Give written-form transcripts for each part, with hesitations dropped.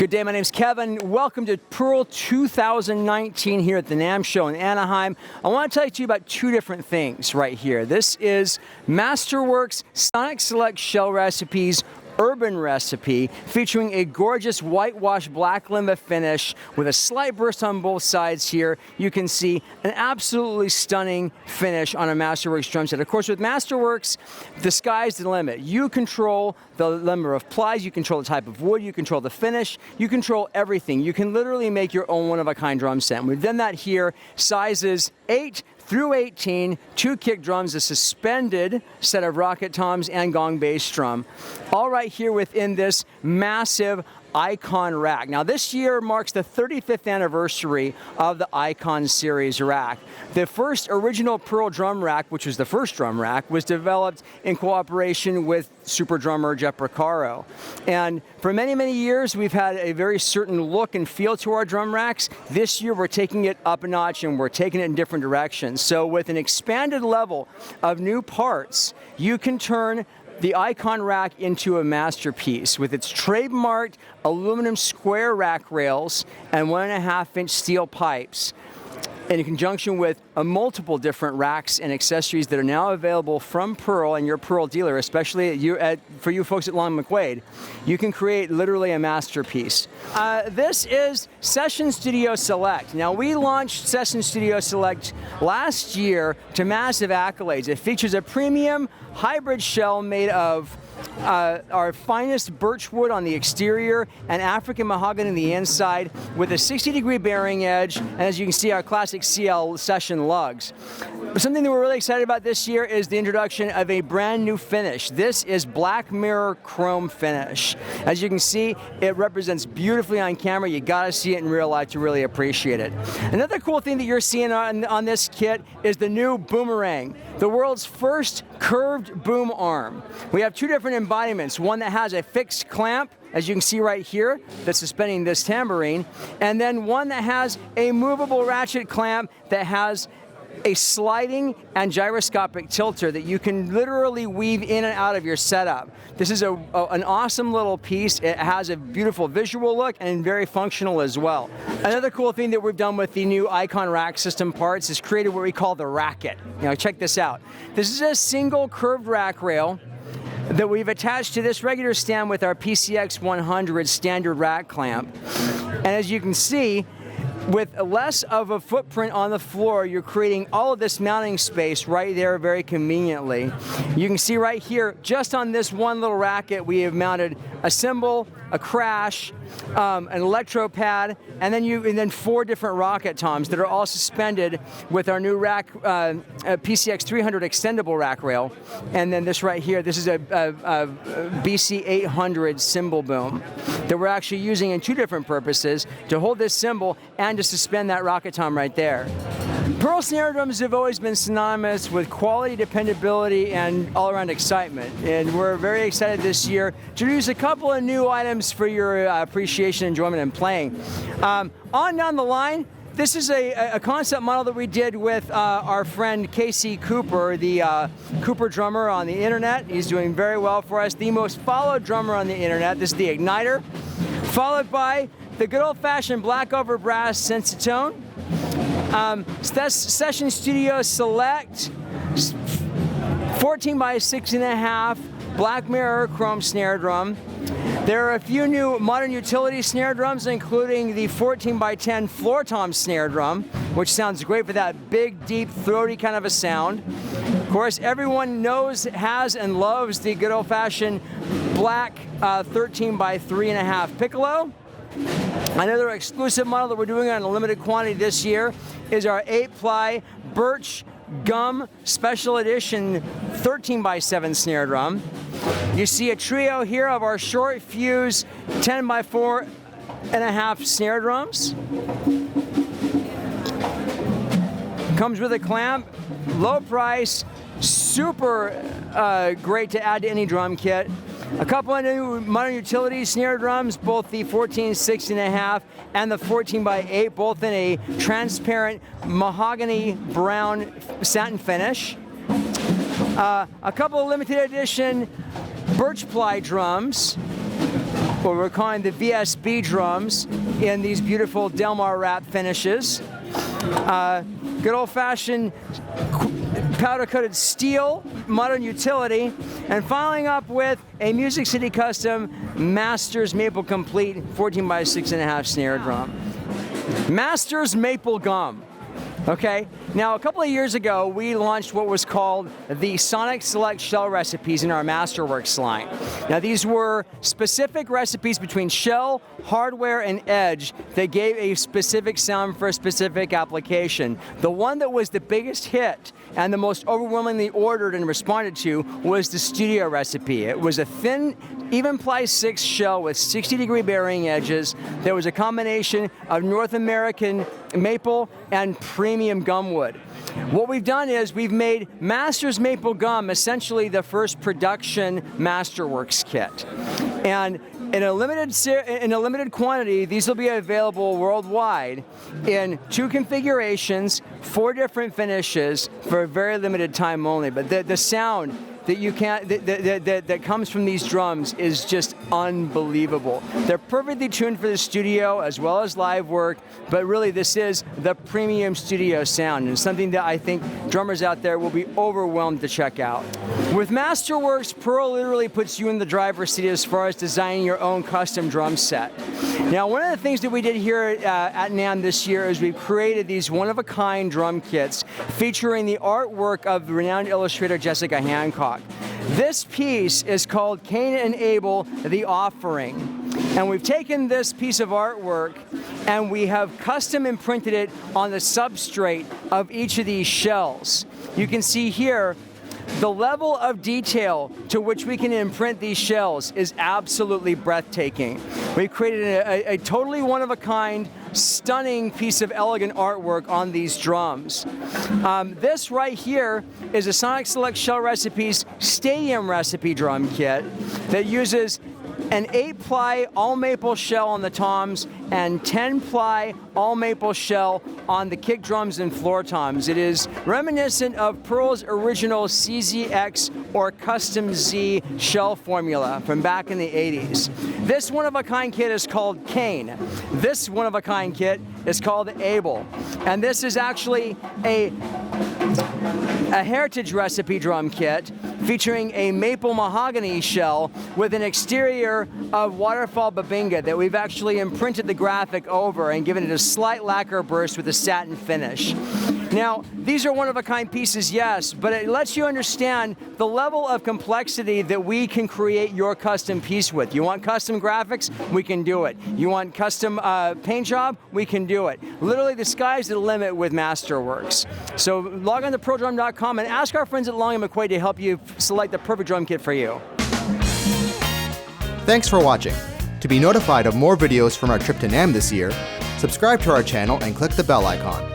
Good day, my name's Kevin. Welcome to Pearl 2019 here at the NAMM show in Anaheim. I want to tell you about two different things right here. This is Masterworks Sonic Select Shell Recipes Urban Recipe, featuring a gorgeous whitewash black limba finish with a slight burst on both sides here. You can see an absolutely stunning finish on a Masterworks drum set. Of course, with Masterworks, the sky's the limit. You control the number of plies, you control the type of wood, you control the finish, you control everything. You can literally make your own one-of-a-kind drum set. And we've done that here, sizes 8 through 18, 2 kick drums, a suspended set of rocket toms, and gong bass drum, all right here within this massive Icon rack. Now this year marks the 35th anniversary of the Icon series rack. The first original Pearl drum rack, which was the first drum rack, was developed in cooperation with super drummer Jeff Porcaro. And for many, many years we've had a very certain look and feel to our drum racks. This year we're taking it up a notch and we're taking it in different directions. So with an expanded level of new parts, you can turn the Icon rack into a masterpiece with its trademarked aluminum square rack rails and 1.5-inch steel pipes, in conjunction with multiple different racks and accessories that are now available from Pearl and your Pearl dealer, especially for you folks at McQuade. You can create literally a masterpiece. This is Session Studio Select. Now, we launched Session Studio Select last year to massive accolades. It features a premium hybrid shell made of our finest birch wood on the exterior and African mahogany on the inside, with a 60-degree bearing edge, and as you can see, our classic CL Session lugs. Something that we're really excited about this year is the introduction of a brand new finish. This is Black Mirror Chrome Finish. As you can see, it represents beautifully on camera. You gotta see it in real life to really appreciate it. Another cool thing that you're seeing on this kit is the new Boomerang, the world's first curved boom arm. We have two different embodiments, one that has a fixed clamp, as you can see right here, that's suspending this tambourine, and then one that has a movable ratchet clamp that has a sliding and gyroscopic tilter that you can literally weave in and out of your setup. This is an awesome little piece. It has a beautiful visual look and very functional as well. Another cool thing that we've done with the new Icon rack system parts is created what we call the racket. Check this out. This is a single curved rack rail that we've attached to this regular stand with our PCX 100 standard rack clamp. And as you can see, with less of a footprint on the floor, you're creating all of this mounting space right there very conveniently. You can see right here, just on this one little racket, we have mounted a cymbal, a crash, an electro pad, and then 4 different rocket toms that are all suspended with our new rack, PCX 300 extendable rack rail. And then this right here, this is a BC 800 cymbal boom that we're actually using in 2 different purposes, to hold this cymbal and to suspend that rocket tom right there. Pearl snare drums have always been synonymous with quality, dependability, and all-around excitement. And we're very excited this year to introduce a couple of new items for your appreciation, enjoyment, and playing. On down the line, this is a concept model that we did with our friend Casey Cooper, the Cooper drummer on the internet. He's doing very well for us. The most followed drummer on the internet. This is the Igniter, followed by the good old-fashioned black over brass Sensitone. Session Studio Select 14 by 6.5 Black Mirror Chrome snare drum. There are a few new modern utility snare drums, including the 14 by 10 floor tom snare drum, which sounds great for that big, deep, throaty kind of a sound. Of course, everyone knows, has, and loves the good old-fashioned black 13 by 3.5 piccolo. Another exclusive model that we're doing on a limited quantity this year is our 8-ply birch gum special edition 13 by 7 snare drum. You see a trio here of our short fuse 10 by 4.5 snare drums. Comes with a clamp, low price, super great to add to any drum kit. A couple of new modern utility snare drums, both the 14 6.5 and the 14 by 8, both in a transparent mahogany brown satin finish. A couple of limited edition birch ply drums. what we're calling the VSB drums in these beautiful Delmar wrap finishes. Good old-fashioned powder-coated steel, modern utility, and following up with a Music City Custom Masters Maple Complete 14x6.5 snare drum. Masters Maple Gum. Okay, now a couple of years ago we launched what was called the Sonic Select shell recipes in our Masterworks line. Now these were specific recipes between shell, hardware, and edge that gave a specific sound for a specific application. The one that was the biggest hit and the most overwhelmingly ordered and responded to was the studio recipe. It was a thin, even ply 6 shell with 60-degree burying edges. There was a combination of North American maple and premium gum wood. What we've done is we've made Masters Maple Gum essentially the first production Masterworks kit. And in a limited quantity, these will be available worldwide in 2 configurations, 4 different finishes for a very limited time only. But the sound that you can't that comes from these drums is just unbelievable. They're perfectly tuned for the studio as well as live work, but really this is the premium studio sound and something that I think drummers out there will be overwhelmed to check out. With Masterworks, Pearl literally puts you in the driver's seat as far as designing your own custom drum set. Now, one of the things that we did here at NAMM this year is we created these one-of-a-kind drum kits featuring the artwork of renowned illustrator Jessica Hancock. This piece is called Cain and Abel, the Offering. And we've taken this piece of artwork and we have custom imprinted it on the substrate of each of these shells. You can see here the level of detail to which we can imprint these shells is absolutely breathtaking. We've created a totally one-of-a-kind, stunning piece of elegant artwork on these drums. This right here is a Sonic Select Shell Recipes Stadium Recipe Drum Kit that uses an 8-ply all-maple shell on the toms and 10-ply all-maple shell on the kick drums and floor toms. It is reminiscent of Pearl's original CZX or Custom Z shell formula from back in the 80s. This one-of-a-kind kit is called Cain. This one-of-a-kind kit is called Abel. And this is actually a heritage recipe drum kit featuring a maple mahogany shell with an exterior of waterfall babinga that we've actually imprinted the graphic over and given it a slight lacquer burst with a satin finish. Now, these are one-of-a-kind pieces, yes, but it lets you understand the level of complexity that we can create your custom piece with. You want custom graphics? We can do it. You want custom paint job? We can do it. Literally, the sky's the limit with Masterworks. So log on to PearlDrum.com and ask our friends at Long & McQuade to help you select the perfect drum kit for you. Thanks for watching. To be notified of more videos from our trip to NAMM this year, subscribe to our channel and click the bell icon.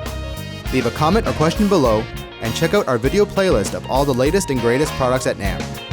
Leave a comment or question below, and check out our video playlist of all the latest and greatest products at NAMM.